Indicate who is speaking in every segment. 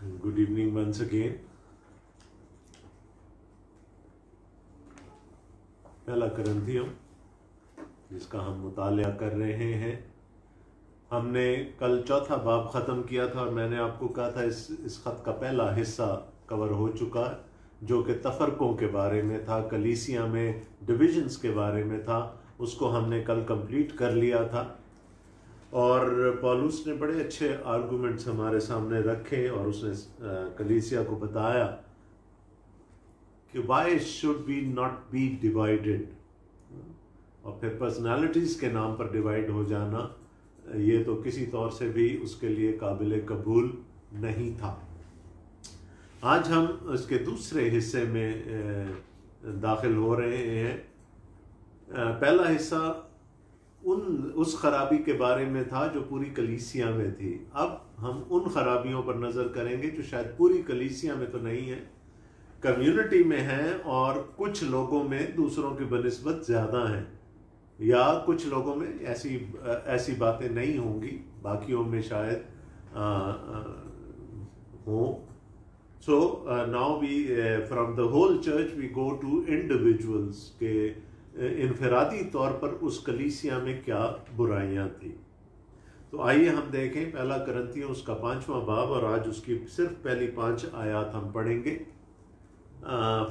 Speaker 1: Good evening once again. पहला करंथियों जिसका हम मुतालिया कर रहे हैं। हमने कल चौथा बाब ख़त्म किया था और मैंने आपको कहा था इस ख़त का पहला हिस्सा कवर हो चुका है जो कि तफरकों के बारे में था, कलीसिया में डिविजन्स के बारे में था। उसको हमने कल कंप्लीट कर लिया था और पौलुस ने बड़े अच्छे आर्गुमेंट्स हमारे सामने रखे और उसने कलीसिया को बताया कि why should we not be divided. और फिर पर्सनालिटीज़ के नाम पर डिवाइड हो जाना ये तो किसी तौर से भी उसके लिए काबिल कबूल नहीं था। आज हम इसके दूसरे हिस्से में दाखिल हो रहे हैं। पहला हिस्सा उस खराबी के बारे में था जो पूरी कलीसिया में थी। अब हम उन खराबियों पर नज़र करेंगे जो शायद पूरी कलीसिया में तो नहीं है, कम्युनिटी में है और कुछ लोगों में दूसरों की बनिस्बत ज़्यादा हैं, या कुछ लोगों में ऐसी बातें नहीं होंगी, बाकियों में शायद हो। So now we from the whole church we go to individuals के इनफरादी तौर पर उस कलीसिया में क्या बुराइयां थी। तो आइए हम देखें पहला करंथियों उसका 5वां बाब और आज उसकी सिर्फ पहली 5 आयत हम पढ़ेंगे।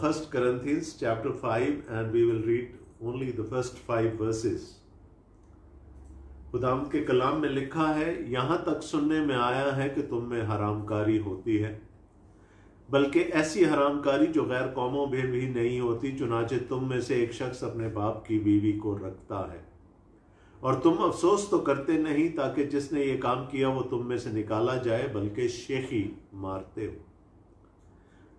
Speaker 1: First Corinthians chapter 5 and we will read only the first 5 verses. खुदावंद के कलाम में लिखा है, यहां तक सुनने में आया है कि तुम में हरामकारी होती है, बल्कि ऐसी हरामकारी जो गैर कौमों में भी नहीं होती, चुनाचे तुम में से एक शख्स अपने बाप की बीवी को रखता है। और तुम अफसोस तो करते नहीं ताकि जिसने ये काम किया वो तुम में से निकाला जाए, बल्कि शेखी मारते हो।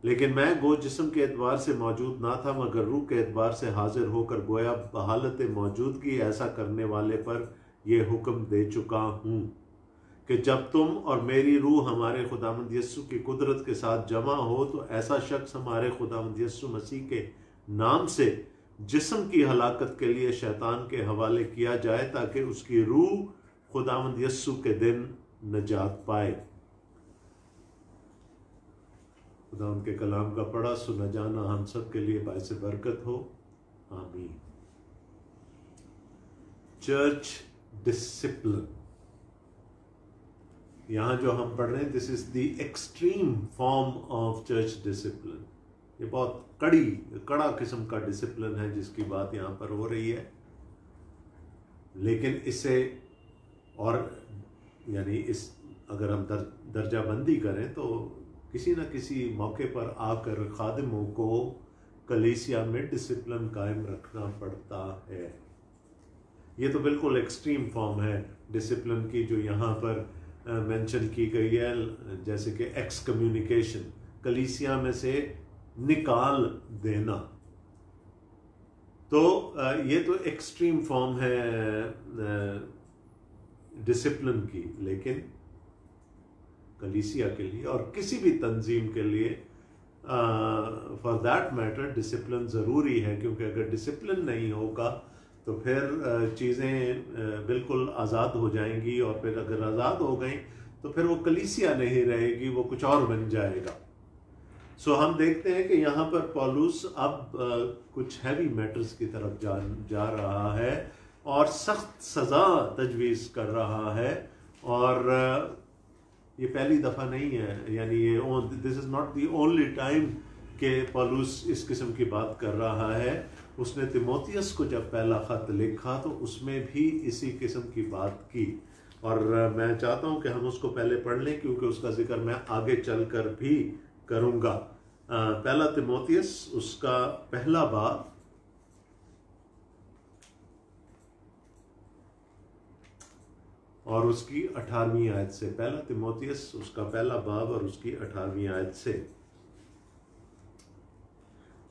Speaker 1: लेकिन मैं गो जिस्म के एतबार से मौजूद ना था, मगर रूह के एतबार से हाजिर होकर गोया बहालत मौजूदगी ऐसा करने वाले पर यह हुक्म दे चुका हूँ कि जब तुम और मेरी रूह हमारे खुदावंद यीशु की कुदरत के साथ जमा हो तो ऐसा शख्स हमारे खुदावंद यीशु मसीह के नाम से जिस्म की हलाकत के लिए शैतान के हवाले किया जाए, ताकि उसकी रूह खुदावंद यीशु के दिन नजात पाए। खुदावंद के कलाम का पढ़ा सुना जाना हम सब के लिए बाइस बरकत हो। आमीन। चर्च डिसिप्लिन, यहाँ जो हम पढ़ रहे हैं, this is the extreme form of church discipline. ये बहुत कड़ा किस्म का डिसिप्लिन है जिसकी बात यहाँ पर हो रही है। लेकिन इससे और यानी इस अगर हम दर्जा बंदी करें तो किसी न किसी मौके पर आकर खादिमों को कलीसिया में डिसिप्लिन कायम रखना पड़ता है। ये तो बिल्कुल एक्सट्रीम फॉर्म है डिसिप्लिन की जो यहाँ पर मेंशन की गई है, जैसे कि एक्स कम्युनिकेशन, कलीसिया में से निकाल देना। तो ये तो एक्सट्रीम फॉर्म है डिसिप्लिन की। लेकिन कलीसिया के लिए और किसी भी तंजीम के लिए फॉर दैट मैटर डिसिप्लिन ज़रूरी है, क्योंकि अगर डिसिप्लिन नहीं होगा तो फिर चीज़ें बिल्कुल आज़ाद हो जाएंगी, और फिर अगर आज़ाद हो गई तो फिर वो कलीसिया नहीं रहेगी, वो कुछ और बन जाएगा। सो हम देखते हैं कि यहाँ पर पौलुस अब कुछ हैवी मैटर्स की तरफ जा रहा है और सख्त सज़ा तजवीज़ कर रहा है। और ये पहली दफ़ा नहीं है, यानी ये this is not the only time कि पौलुस इस किस्म की बात कर रहा है। उसने तिमोथियस को जब पहला ख़त लिखा तो उसमें भी इसी किस्म की बात की, और मैं चाहता हूं कि हम उसको पहले पढ़ लें क्योंकि उसका जिक्र मैं आगे चलकर भी करूंगा। पहला तिमोथियस उसका पहला बाब और उसकी 18वीं आयत से। पहला तिमोथियस उसका पहला बाब और उसकी 18वीं आयत से।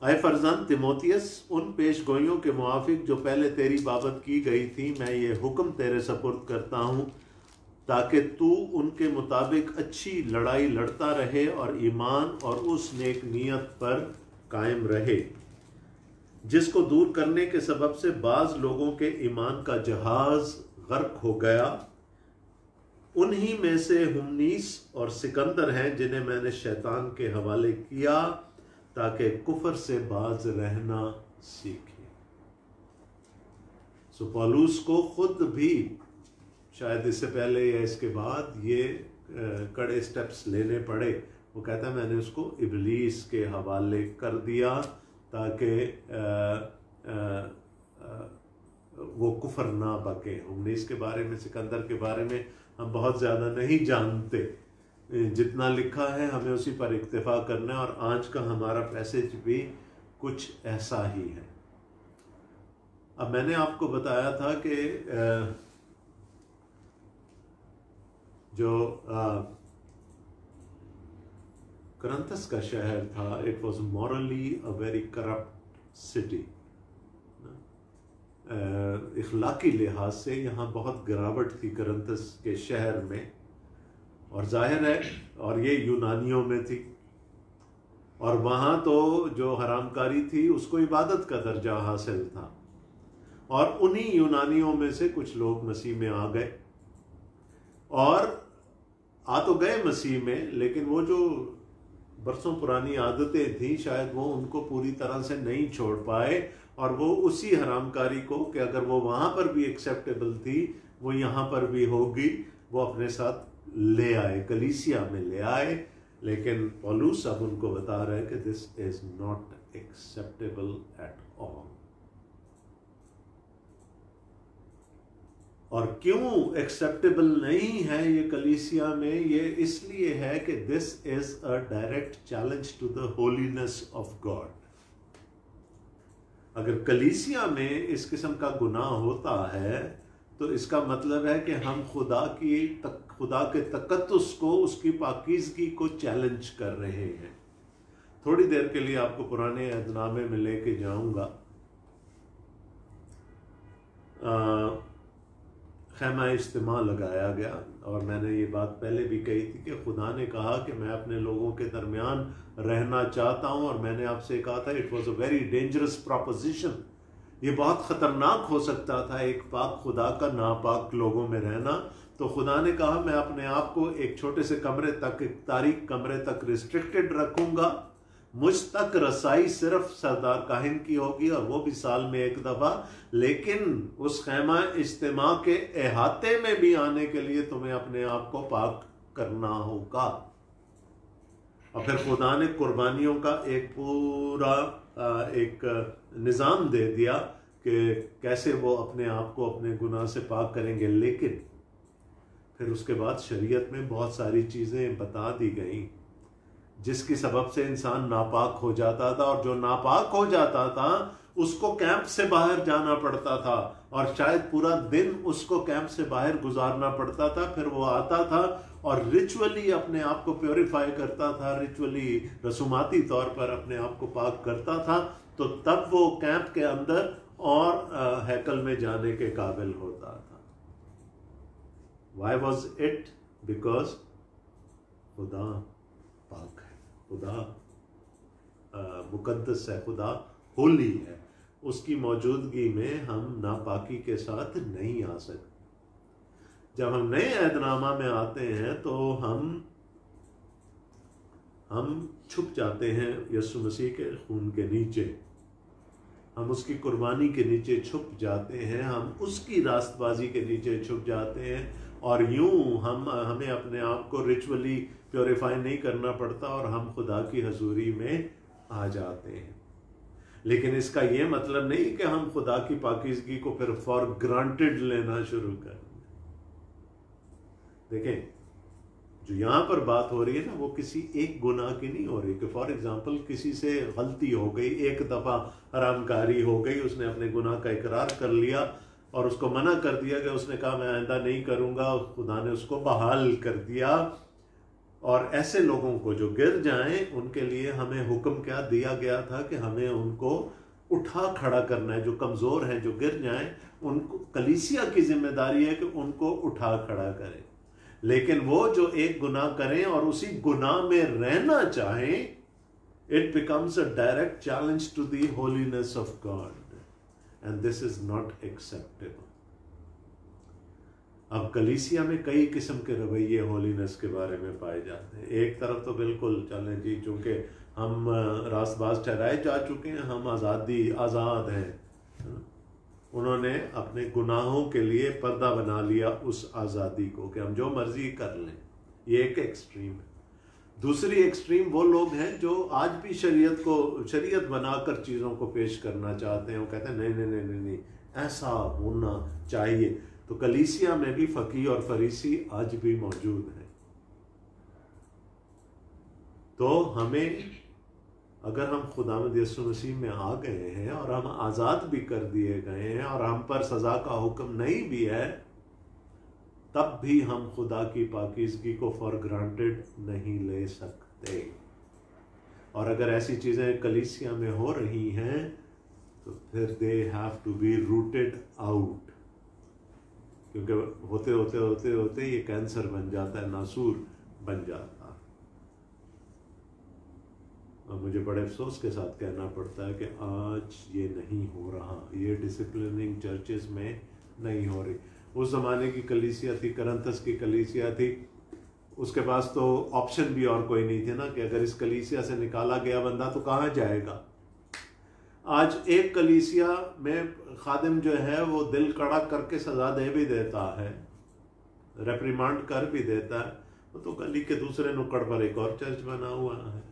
Speaker 1: आए फरजंद तिमोथियस, उन पेशगोइयों के मुआफिक जो पहले तेरी बाबत की गई थी, मैं ये हुक्म तेरे सपुर्द करता हूँ ताकि तू उनके मुताबिक अच्छी लड़ाई लड़ता रहे और ईमान और उस नेक नियत पर कायम रहे जिसको दूर करने के सबब से बाज लोगों के ईमान का जहाज गर्क हो गया उन्हीं में से हुमनीस और सिकंदर हैं जिन्हें मैंने शैतान के हवाले किया ताकि कुफर से बाज रहना सीखे। सो पौलुस को खुद भी शायद इससे पहले या इसके बाद ये कड़े स्टेप्स लेने पड़े। वो कहता है मैंने उसको इब्लीस के हवाले कर दिया ताकि वो कुफर ना बके। उन्नीस के बारे में, सिकंदर के बारे में हम बहुत ज़्यादा नहीं जानते, जितना लिखा है हमें उसी पर इक्तिफा करना है। और आज का हमारा पैसेज भी कुछ ऐसा ही है। अब मैंने आपको बताया था कि जो करंथस का शहर था, it was morally a very corrupt city. इखलाकी लिहाज से यहाँ बहुत गिरावट थी करंथस के शहर में, और जाहिर है, और ये यूनानियों में थी, और वहाँ तो जो हरामकारी थी उसको इबादत का दर्जा हासिल था। और उन्हीं यूनानियों में से कुछ लोग मसीह में आ गए, और आ तो गए मसीह में, लेकिन वो जो बरसों पुरानी आदतें थी शायद वो उनको पूरी तरह से नहीं छोड़ पाए, और वो उसी हरामकारी को कि अगर वो वहाँ पर भी एक्सेप्टेबल थी वो यहाँ पर भी होगी, वो अपने साथ ले आए, कलीसिया में ले आए। लेकिन पौलुस अब उनको बता रहे हैं कि this is not acceptable at all. और क्यों एक्सेप्टेबल नहीं है ये कलीसिया में? ये इसलिए है कि this is a direct challenge to the holiness of God. अगर कलीसिया में इस किस्म का गुनाह होता है तो इसका मतलब है कि हम खुदा के तकद्दुस को, उसकी पाकीज़गी को चैलेंज कर रहे हैं। थोड़ी देर के लिए आपको पुराने अहदनामे में लेके जाऊंगा। खैमा इज्तिमा लगाया गया, और मैंने ये बात पहले भी कही थी कि खुदा ने कहा कि मैं अपने लोगों के दरमियान रहना चाहता हूं। और मैंने आपसे कहा था it was a very dangerous proposition. ये बहुत खतरनाक हो सकता था एक पाक खुदा का नापाक लोगों में रहना। तो खुदा ने कहा मैं अपने आप को एक छोटे से कमरे तक, एक तारीक कमरे तक रिस्ट्रिक्टेड रखूंगा। मुझ तक रसाई सिर्फ सरदार काहिन की होगी, और वो भी साल में एक दफा। लेकिन उस खैमा इज्तिमा के अहाते में भी आने के लिए तुम्हें अपने आप को पाक करना होगा। और फिर खुदा ने कुर्बानियों का एक पूरा एक निज़ाम दे दिया कि कैसे वो अपने आप को अपने गुनाह से पाक करेंगे। लेकिन फिर उसके बाद शरीयत में बहुत सारी चीज़ें बता दी गई जिसकी सबब से इंसान नापाक हो जाता था, और जो नापाक हो जाता था उसको कैंप से बाहर जाना पड़ता था, और शायद पूरा दिन उसको कैंप से बाहर गुजारना पड़ता था। फिर वो आता था और रिचुअली अपने आप को प्योरीफाई करता था, रिचुअली रसूमाती तौर पर अपने आप को पाक करता था, तो तब वो कैंप के अंदर और हैकल में जाने के काबिल होता था। Why was it? Because खुदा पाक है, खुदा मुकद्दस है, खुदा होली है। उसकी मौजूदगी में हम नापाकी के साथ नहीं आ सकते। जब हम नए अहदनामा में आते हैं तो हम छुप जाते हैं यीशु मसीह के खून के नीचे, हम उसकी कुर्बानी के नीचे छुप जाते हैं, हम उसकी रास्तबाजी के नीचे छुप जाते हैं, और यूं हमें अपने आप को रिचुअली प्योरीफाई नहीं करना पड़ता, और हम खुदा की हजूरी में आ जाते हैं। लेकिन इसका ये मतलब नहीं कि हम खुदा की पाकीज़गी को फिर फॉर ग्रांटेड लेना शुरू कर दें। देखें, जो यहाँ पर बात हो रही है ना, वो किसी एक गुनाह की नहीं हो रही कि फॉर एग्जांपल किसी से गलती हो गई, एक दफ़ा हरामकारी हो गई, उसने अपने गुनाह का इकरार कर लिया और उसको मना कर दिया कि उसने कहा मैं आइंदा नहीं करूँगा, खुदा ने उसको बहाल कर दिया। और ऐसे लोगों को जो गिर जाएं उनके लिए हमें हुक्म क्या दिया गया था कि हमें उनको उठा खड़ा करना है। जो कमज़ोर हैं, जो गिर जाएं, उनको कलीसिया की जिम्मेदारी है कि उनको उठा खड़ा करें। लेकिन वो जो एक गुनाह करें और उसी गुनाह में रहना चाहें, it becomes a direct challenge to the holiness of God, and this is not acceptable. अब कलीसिया में कई किस्म के रवैये होलीनेस के बारे में पाए जाते हैं। एक तरफ तो बिल्कुल चलें जी, चूँकि हम रास्तबाज ठहराए जा चुके हैं, हम आज़ाद हैं। उन्होंने अपने गुनाहों के लिए पर्दा बना लिया उस आज़ादी को कि हम जो मर्जी कर लें। ये एक एक्सट्रीम है। दूसरी एक्सट्रीम वो लोग हैं जो आज भी शरीयत बनाकर चीज़ों को पेश करना चाहते हैं। वो कहते हैं नहीं नहीं नहीं नहीं नहीं, ऐसा होना चाहिए। तो कलीसिया में भी फ़कीह और फरीसी आज भी मौजूद हैं। तो हमें, अगर हम खुदावंद यीशु मसीह में आ गए हैं और हम आज़ाद भी कर दिए गए हैं और हम पर सज़ा का हुक्म नहीं भी है, तब भी हम खुदा की पाकीज़गी को फॉर ग्रांटेड नहीं ले सकते। और अगर ऐसी चीज़ें कलीसिया में हो रही हैं तो फिर they have to be rooted out, क्योंकि होते होते होते होते ये कैंसर बन जाता है, नासूर बन जाता है। और मुझे बड़े अफसोस के साथ कहना पड़ता है कि आज ये नहीं हो रहा, ये डिसिप्लिनिंग चर्चेस में नहीं हो रही। उस ज़माने की कलीसिया थी, करंथस की कलीसिया थी, उसके पास तो ऑप्शन भी और कोई नहीं थे ना, कि अगर इस कलीसिया से निकाला गया बंदा तो कहाँ जाएगा। आज एक कलीसिया में खादिम जो है वो दिल कड़ा करके सज़ा दे भी देता है, रेप्रिमांड कर भी देता है, तो गली के दूसरे नुक्कड़ पर एक और चर्च बना हुआ है,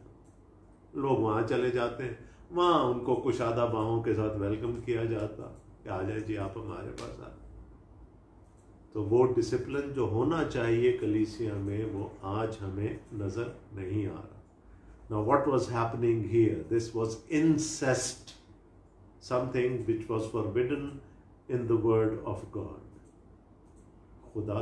Speaker 1: लोग वहाँ चले जाते हैं, वहाँ उनको कुशादा बाहों के साथ वेलकम किया जाता कि आ जाए जी आप हमारे पास आ। तो वो डिसिप्लिन जो होना चाहिए कलीसिया में वो आज हमें नज़र नहीं आ रहा। Now what was happening here? This was incest, something which was forbidden in the word of God. खुदा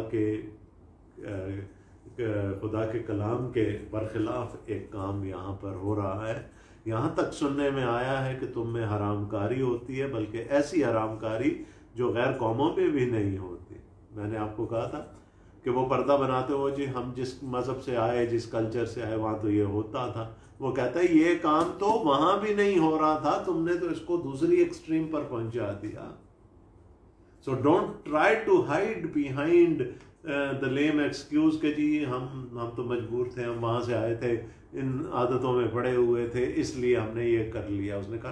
Speaker 1: के कलाम के बरखिलाफ एक काम यहाँ पर हो रहा है। यहाँ तक सुनने में आया है कि तुम में हरामकारी होती है, बल्कि ऐसी हरामकारी जो गैर कौमों में भी नहीं होती। मैंने आपको कहा था कि वो पर्दा बनाते हो जी, हम जिस मज़हब से आए, जिस कल्चर से आए, वहाँ तो ये होता था। वो कहता है ये काम तो वहाँ भी नहीं हो रहा था, तुमने तो इसको दूसरी एक्सट्रीम पर पहुँचा दिया। So don't try to hide behind the lame excuse के जी हम तो मजबूर थे, हम वहाँ से आए थे, इन आदतों में पड़े हुए थे, इसलिए हमने ये कर लिया। उसने कहा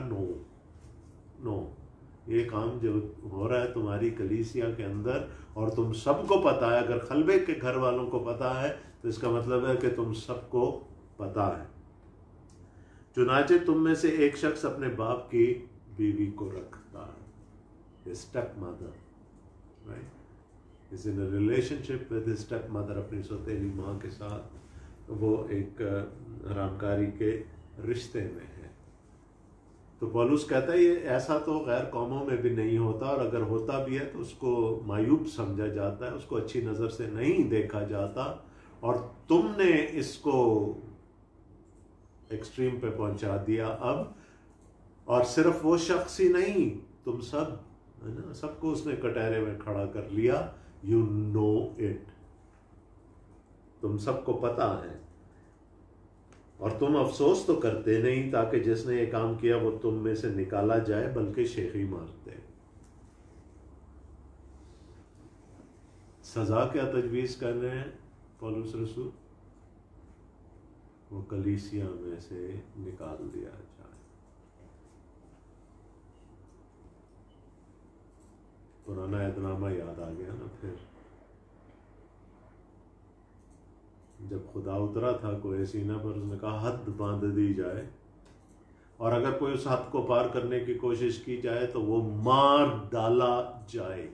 Speaker 1: नो, ये काम जो हो रहा है तुम्हारी कलीसिया के अंदर और तुम सबको पता है, अगर खलबे के घर वालों को पता है तो इसका मतलब है कि तुम सबको पता है। चुनाचे तुम में से एक शख्स अपने बाप की बीवी को रखता है, step mother, right, is in a relationship with step mother, अपनी सौतेली माँ के साथ, वो एक हरामकारी के रिश्ते में है। तो पौलुस कहता है ये ऐसा तो गैर कौमों में भी नहीं होता, और अगर होता भी है तो उसको मायूब समझा जाता है, उसको अच्छी नज़र से नहीं देखा जाता, और तुमने इसको एक्सट्रीम पे पहुंचा दिया अब। और सिर्फ वो शख्स ही नहीं, तुम सब, है ना, सबको उसने कटहरे में खड़ा कर लिया। यू नो इट, तुम सबको पता है, और तुम अफसोस तो करते नहीं ताकि जिसने ये काम किया वो तुम में से निकाला जाए, बल्कि शेखी मारते। सजा क्या तजवीज कर रहे हैं पौलुस रसूल? वो कलीसिया में से निकाल दिया जाए। पुराना ऐतनामा याद आ गया ना। फिर जब खुदा उतरा था कोई सीना पर, उसने कहा हद बांध दी जाए, और अगर कोई उस हद को पार करने की कोशिश की जाए तो वो मार डाला जाए।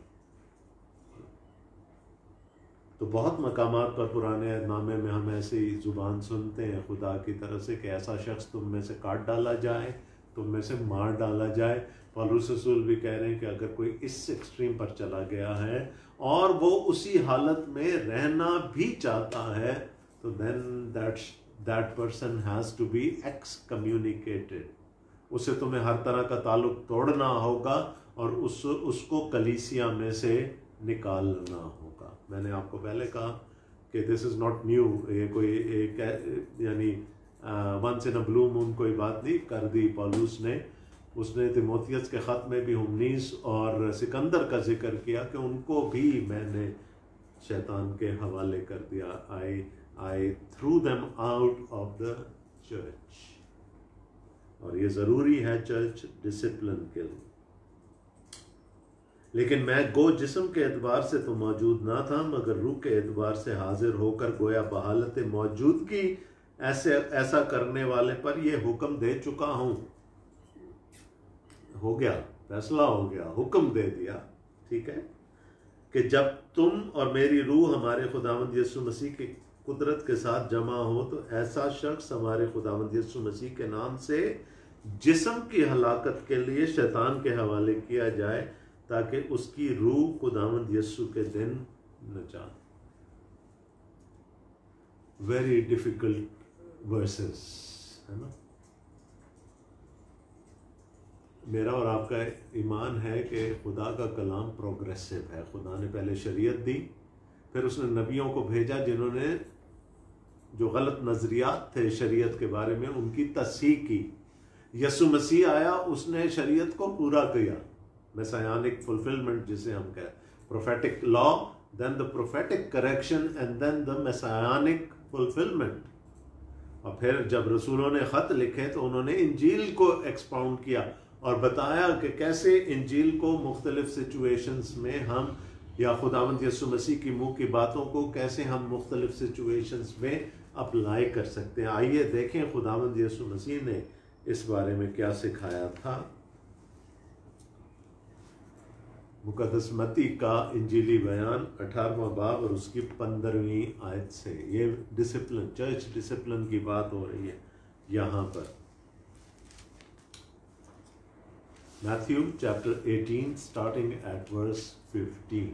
Speaker 1: तो बहुत मकामात पर पुराने ऐतनामे में हम ऐसी जुबान सुनते हैं खुदा की तरफ से कि ऐसा शख्स तुम में से काट डाला जाए, तुम में से मार डाला जाए। पौलुस रसूल भी कह रहे हैं कि अगर कोई इस एक्सट्रीम पर चला गया है और वो उसी हालत में रहना भी चाहता है, तो then that person has to be excommunicated. उससे तुम्हें हर तरह का ताल्लुक तोड़ना होगा और उसको कलीसिया में से निकालना होगा। मैंने आपको पहले कहा कि दिस इज़ नॉट न्यू, ये कोई एक यानी once in a blue moon कोई बात नहीं कर दी पौलुस ने। उसने तिमोथियस के ख़त में भी हुमनीस और सिकंदर का जिक्र किया कि उनको भी मैंने शैतान के हवाले कर दिया। I threw them out of the church. और ये ज़रूरी है चर्च डिसिप्लिन के लिए। लेकिन मैं गो जिस्म के एतबार से तो मौजूद ना था, मगर रूह के एतबार से हाजिर होकर गोया बहालत मौजूदगी ऐसा करने वाले पर यह हुक्म दे चुका हूं। हो गया, फैसला हो गया, हुक्म दे दिया, ठीक है, कि जब तुम और मेरी रूह हमारे खुदावंद यीशु मसीह की कुदरत के साथ जमा हो तो ऐसा शख्स हमारे खुदावंद यीशु मसीह के नाम से जिस्म की हलाकत के लिए शैतान के हवाले किया जाए, ताकि उसकी रूह खुदावंद यीशु के दिन न जाए। वेरी डिफिकल्ट वर्सेस, है ना। मेरा और आपका ईमान है कि खुदा का कलाम प्रोग्रेसिव है। खुदा ने पहले शरीयत दी, फिर उसने नबियों को भेजा जिन्होंने जो गलत नजरियात थे शरीयत के बारे में उनकी तस्हीह की। यसु मसीह आया, उसने शरीयत को पूरा किया, मेसायानिक फुलफिलमेंट जिसे हम कहें, prophetic law, then the prophetic correction and then the messianic fulfilment. और फिर जब रसूलों ने खत लिखे तो उन्होंने इंजील को एक्सपाउंड किया और बताया कि कैसे इंजील को मुख्तलिफ सिचुएशंस में हम, या खुदावंद यीशु मसीह की मुंह की बातों को कैसे हम मुख्तलिफ सिचुएशंस में अप्लाई कर सकते हैं। आइए देखें खुदावंद यीशु मसीह ने इस बारे में क्या सिखाया था। मुकद्दस मत्ती का इंजीली बयान 18वां बाब और उसकी 15वीं आयत से ये डिसिप्लिन, चर्च डिसिप्लिन की बात हो रही है यहाँ पर। Matthew chapter 18 starting at verse 15।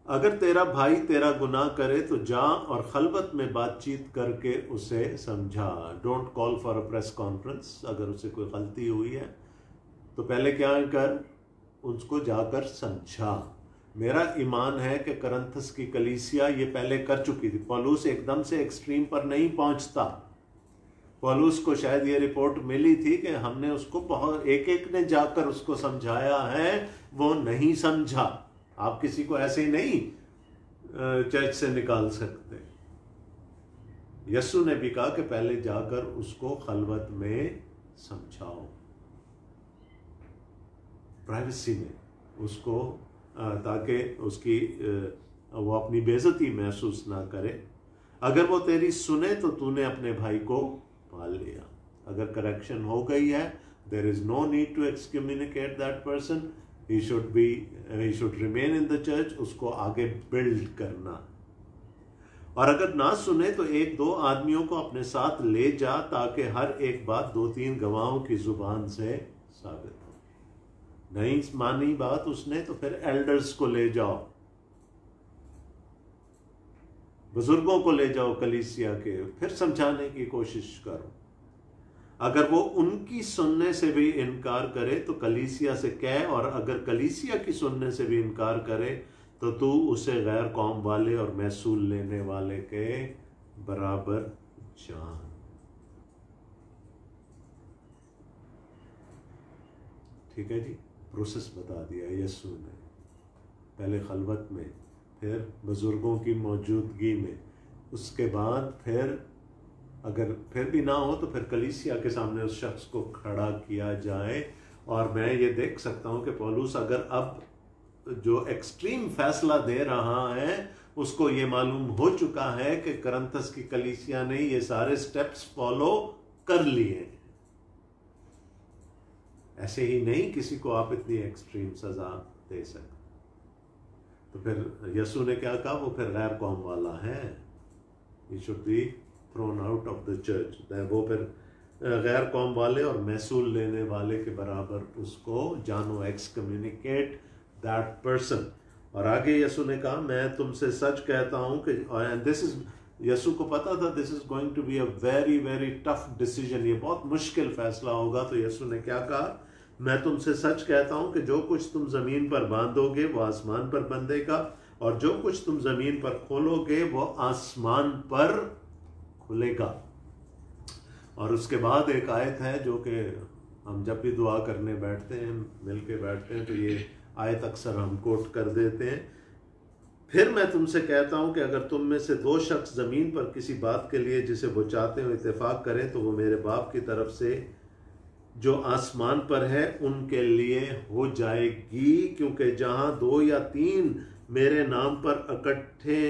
Speaker 1: अगर तेरा भाई तेरा गुनाह करे तो जा और खलबत में बातचीत करके उसे समझा। Don't call for a press conference. अगर उसे कोई गलती हुई है तो पहले क्या कर, उसको जाकर समझा। मेरा ईमान है कि करंथस की कलीसिया ये पहले कर चुकी थी। पौलुस एकदम से एक्सट्रीम पर नहीं पहुंचता। पौलुस को शायद ये रिपोर्ट मिली थी कि हमने उसको बहुत एक ने जाकर उसको समझाया है, वो नहीं समझा। आप किसी को ऐसे ही नहीं चर्च से निकाल सकते। यीशु ने भी कहा कि पहले जाकर उसको खलवत में समझाओ, प्राइवेसी में उसको, ताकि उसकी वो अपनी बेइज्जती महसूस ना करे। अगर वो तेरी सुने तो तूने अपने भाई को पाल लिया। अगर करेक्शन हो गई है, there is no need to excommunicate that person. he should remain in the church। उसको आगे बिल्ड करना। और अगर ना सुने तो एक दो आदमियों को अपने साथ ले जा, ताकि हर एक बात 2-3 गवाहों की जुबान से साबित हो। नहीं मानी बात उसने तो फिर एल्डर्स को ले जाओ, बुजुर्गों को ले जाओ कलीसिया के, फिर समझाने की कोशिश करो। अगर वो उनकी सुनने से भी इनकार करे तो कलीसिया से कह, और अगर कलीसिया की सुनने से भी इनकार करे तो तू उसे गैर कौम वाले और महसूल लेने वाले के बराबर जान। ठीक है जी, प्रोसेस बता दिया यीशु ने। पहले खलवत में, फिर बुजुर्गों की मौजूदगी में, उसके बाद फिर अगर फिर भी ना हो तो फिर कलीसिया के सामने उस शख्स को खड़ा किया जाए। और मैं ये देख सकता हूं कि पौलुस अगर अब जो एक्सट्रीम फैसला दे रहा है, उसको ये मालूम हो चुका है कि करंथस की कलीसिया ने ये सारे स्टेप्स फॉलो कर लिए। ऐसे ही नहीं किसी को आप इतनी एक्सट्रीम सजा दे सकते। तो फिर यीशु ने क्या कहा, वो फिर गैर कौम वाला है। He should be thrown out of the church. वो फिर गैर कौम वाले और महसूल लेने वाले के बराबर उसको जानो, एक्सकम्युनिकेट दैट पर्सन। और आगे यीशु ने कहा, मैं तुमसे सच कहता हूं कि, एंड दिस इज, यीशु को पता था this is going to be a very very tough decision, ये बहुत मुश्किल फैसला होगा। तो यीशु ने क्या कहा, मैं तुमसे सच कहता हूं कि जो कुछ तुम जमीन पर बांधोगे वो आसमान पर बंधेगा, और जो कुछ तुम जमीन पर खोलोगे वो आसमान पर खुलेगा। और उसके बाद एक आयत है जो कि हम जब भी दुआ करने बैठते हैं, मिल के बैठते हैं, तो ये आयत अक्सर हम कोट कर देते हैं। फिर मैं तुमसे कहता हूं कि अगर तुम में से दो शख्स जमीन पर किसी बात के लिए जिसे वो चाहते हो इत्तेफाक करें तो वो मेरे बाप की तरफ से जो आसमान पर है उनके लिए हो जाएगी, क्योंकि जहां दो या तीन मेरे नाम पर इकट्ठे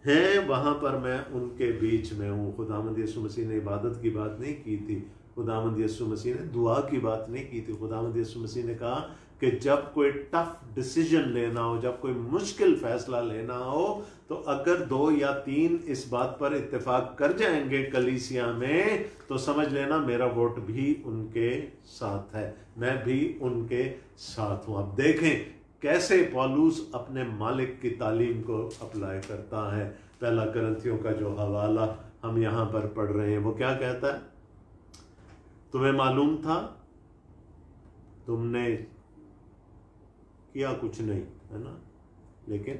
Speaker 1: हैं वहां पर मैं उनके बीच में हूं। खुदावंद यीशु मसीह ने इबादत की बात नहीं की थी, खुदावंद यीशु मसीह ने दुआ की बात नहीं की थी। खुदावंद यीशु मसीह ने कहा कि जब कोई टफ डिसीजन लेना हो, जब कोई मुश्किल फैसला लेना हो, तो अगर दो या तीन इस बात पर इत्तेफाक कर जाएंगे कलीसिया में, तो समझ लेना मेरा वोट भी उनके साथ है, मैं भी उनके साथ हूं। अब देखें कैसे पौलुस अपने मालिक की तालीम को अप्लाई करता है। पहला करंथियों का जो हवाला हम यहां पर पढ़ रहे हैं वो क्या कहता है? तुम्हें मालूम था, तुमने किया कुछ नहीं, है ना, लेकिन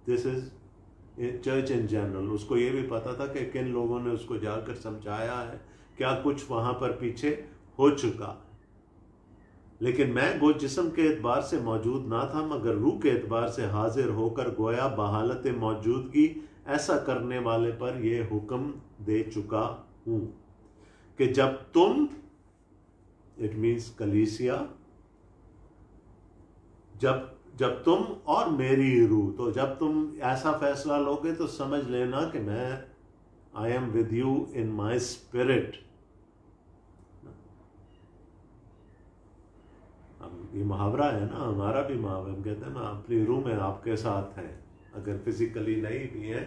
Speaker 1: this is church in general. उसको ये भी पता था कि किन लोगों ने उसको जाकर समझाया है, क्या कुछ वहां पर पीछे हो चुका। लेकिन मैं गो जिस्म के एतबार से मौजूद ना था, मगर रूह के एतबार से हाजिर होकर गोया बहालत मौजूदगी ऐसा करने वाले पर यह हुक्म दे चुका हूं कि जब तुम, इट मीन्स कलीसिया, जब तुम और मेरी रूह, तो जब तुम ऐसा फैसला लोगे तो समझ लेना कि मैं I am with you in my spirit. ये मुहावरा है ना, हमारा भी मुहावरा, हम कहते हैं ना अपनी रूह में आपके साथ हैं, अगर फिजिकली नहीं भी है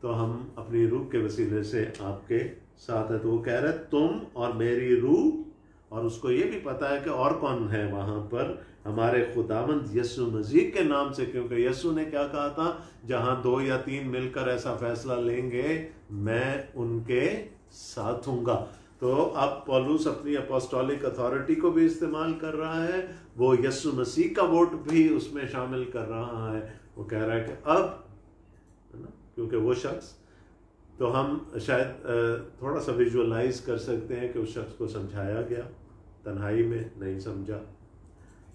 Speaker 1: तो हम अपनी रूह के वसीले से आपके साथ है। तो वो कह रहे तुम और मेरी रूह, और उसको ये भी पता है कि और कौन है वहां पर, हमारे खुदावंद यीशु मसीह के नाम से, क्योंकि यीशु ने क्या कहा था, जहां दो या तीन मिलकर ऐसा फैसला लेंगे मैं उनके साथ हूंगा। तो अब पौलुस अपनी अपोस्टोलिक अथॉरिटी को भी इस्तेमाल कर रहा है, वो यीशु मसीह का वोट भी उसमें शामिल कर रहा है। वो कह रहा है कि अब, है ना, क्योंकि वो शख्स, तो हम शायद थोड़ा सा विजुअलाइज कर सकते हैं कि उस शख्स को समझाया गया, तन्हाई में नहीं समझा,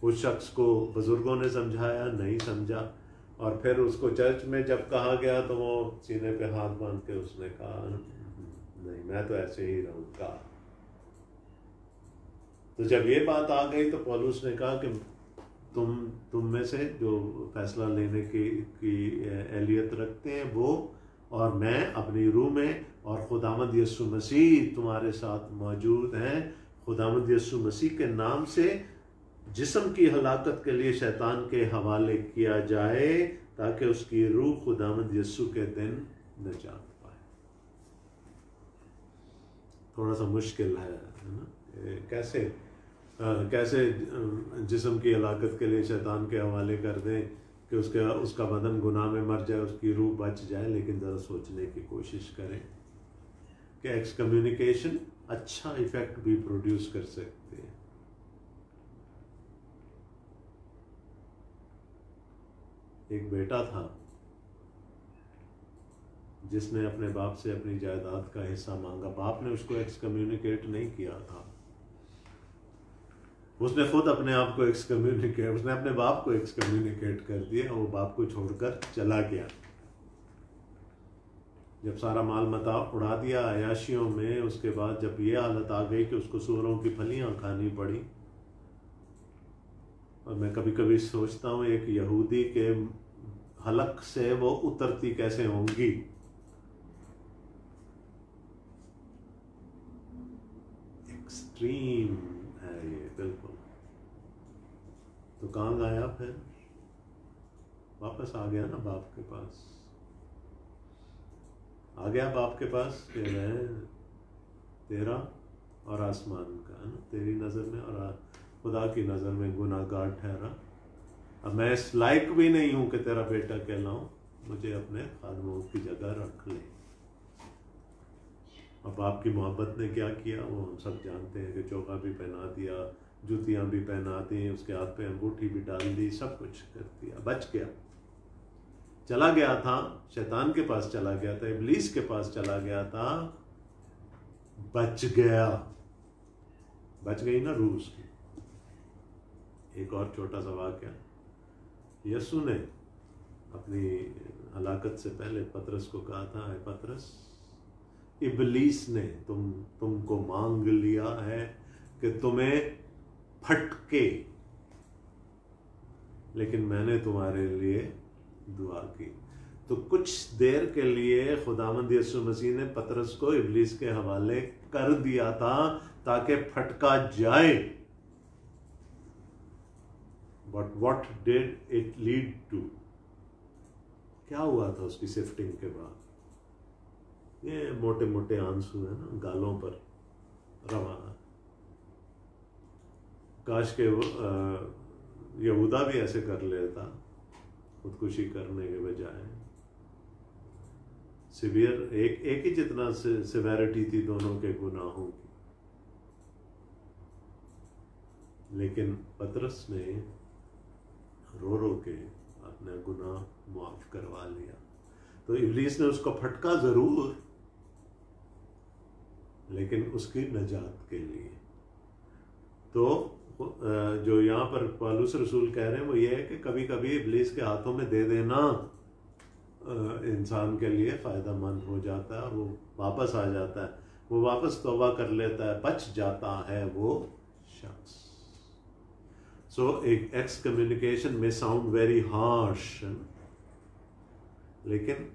Speaker 1: उस शख्स को बुजुर्गों ने समझाया, नहीं समझा, और फिर उसको चर्च में जब कहा गया तो वो सीने पे हाथ बांध के उसने कहा नहीं, मैं तो ऐसे ही रहूंगा। तो जब ये बात आ गई तो पौलुस ने कहा कि तुम में से जो फैसला लेने की एहलियत रखते हैं वो और मैं अपनी रूह में, और खुदावंद यीशु मसीह तुम्हारे साथ मौजूद हैं। खुदावंद यीशु मसीह के नाम से जिस्म की हलाकत के लिए शैतान के हवाले किया जाए, ताकि उसकी रूह खुदावंद यीशु के दिन निजात पाए। थोड़ा सा मुश्किल है ना, कैसे जिस्म की हलाकत के लिए शैतान के हवाले कर दें कि उसका बदन गुनाह में मर जाए, उसकी रूह बच जाए। लेकिन ज़रा सोचने की कोशिश करें कि एक्सकम्युनिकेशन अच्छा इफेक्ट भी प्रोड्यूस कर सकते हैं। एक बेटा था जिसने अपने बाप से अपनी जायदाद का हिस्सा मांगा। बाप ने उसको एक्सकम्युनिकेट नहीं किया था, उसने खुद अपने आप को एक्सकम्युनिकेट, उसने अपने बाप को एक्सकम्युनिकेट कर दिया, वो बाप को छोड़कर चला गया। जब सारा माल मता उड़ा दिया अयाशियों में, उसके बाद जब ये हालत आ गई कि उसको सूअरों की फलियां खानी पड़ी। और मैं कभी कभी सोचता हूँ एक यहूदी के हलक से वो उतरती कैसे होंगी। एक्सट्रीम है ये बिल्कुल। तो कहाँ गया फिर? वापस आ गया ना बाप के पास, आ गया बाप के पास कि मैं तेरा और आसमान का, है ना, तेरी नज़र में और खुदा की नज़र में गुनाहगार ठहरा। अब मैं इस लायक भी नहीं हूं कि तेरा बेटा कहलाऊं, मुझे अपने खादमों की जगह रख ले। अब बाप की मोहब्बत ने क्या किया वो हम सब जानते हैं कि चौका भी पहना दिया, जूतियां भी पहना दी, उसके हाथ पे अंगूठी भी डाल दी, सब कुछ कर दिया, बच गया। चला गया था, शैतान के पास चला गया था, इब्लीस के पास चला गया था, बच गया, बच गई ना रूह उसकी। एक और छोटा सा वाक्य, यीशु ने अपनी हलाकत से पहले पतरस को कहा था, है पतरस, इबलीस ने तुमको मांग लिया है कि तुम्हें फटके, लेकिन मैंने तुम्हारे लिए दुआ की। तो कुछ देर के लिए खुदावंद यीशु मसीह ने पतरस को इबलीस के हवाले कर दिया था ताकि फटका जाए। But what did it lead to? क्या हुआ था उसकी शिफ्टिंग के बाद? ये मोटे मोटे आंसू है ना, गालों पर रवा। काश के यहूदा भी ऐसे कर लेता, खुदकुशी करने के बजाय। सिवियर एक ही जितना सिवेरिटी थी दोनों के गुनाहों की, लेकिन पतरस ने रो रो के अपना गुनाह माफ करवा लिया। तो इब्लीस ने उसको फटका जरूर, लेकिन उसकी नजात के लिए। तो जो यहाँ पर पौलुस रसूल कह रहे हैं वो ये है कि कभी कभी इब्लीस के हाथों में दे देना इंसान के लिए फायदेमंद हो जाता है, और वो वापस आ जाता है, वो वापस तौबा कर लेता है, बच जाता है वो शख्स। सो एक एक्स कम्युनिकेशन में साउंड वेरी हार्श, लेकिन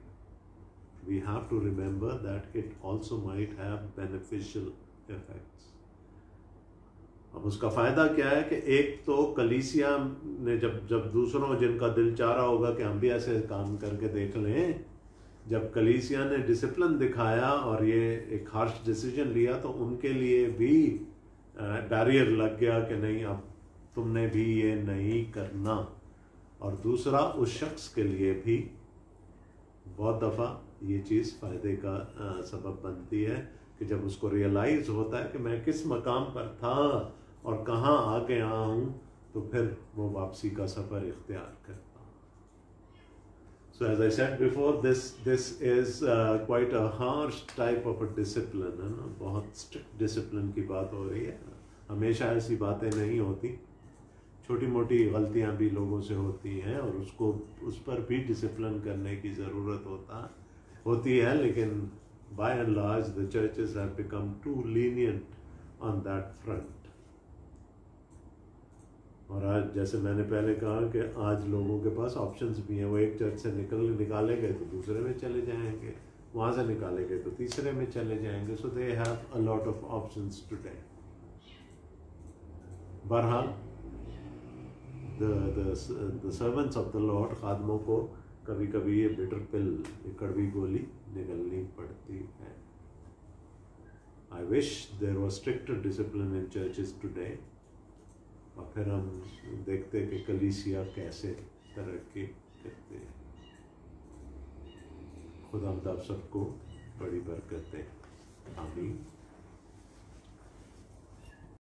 Speaker 1: we have to remember that it also might have beneficial effects. अब उसका फायदा क्या है कि एक तो कलीसिया ने जब दूसरों जिनका दिल चाह रहा होगा कि हम भी ऐसे काम करके देख लें, जब कलीसिया ने डिसिप्लिन दिखाया और ये एक हार्श डिसीजन लिया, तो उनके लिए भी बैरियर लग गया कि नहीं, अब तुमने भी ये नहीं करना। और दूसरा, उस शख्स के लिए भी बहुत दफ़ा ये चीज़ फ़ायदे का सबब बनती है कि जब उसको रियलाइज़ होता है कि मैं किस मकाम पर था और कहाँ आ गया हूँ, तो फिर वो वापसी का सफ़र इख्तियार करता। So as I said before, this is quite a harsh type of a discipline, है ना, बहुत स्ट्रिक्ट डिसिप्लिन की बात हो रही है। हमेशा ऐसी बातें नहीं होती, छोटी मोटी गलतियाँ भी लोगों से होती हैं और उस पर भी डिसिप्लिन करने की ज़रूरत होती है, लेकिन by and large the churches have become too lenient on that front. और आज जैसे मैंने पहले कहा कि आज लोगों के पास ऑप्शंस भी हैं, वो एक चर्च से निकाले गए तो दूसरे में चले जाएंगे, वहाँ से निकाले गए तो तीसरे में चले जाएंगे। So they have a lot of options today. बहरहाल the servants of the Lord, खादमों को कभी कभी ये बिटर पिल, ये कड़वी गोली निगलनी पड़ती है। I wish there was stricter discipline in churches today, और फिर हम देखते कि कलीसिया कैसे तरक्की करते हैं। खुदा आप सबको बड़ी बरकत दे। आमीन।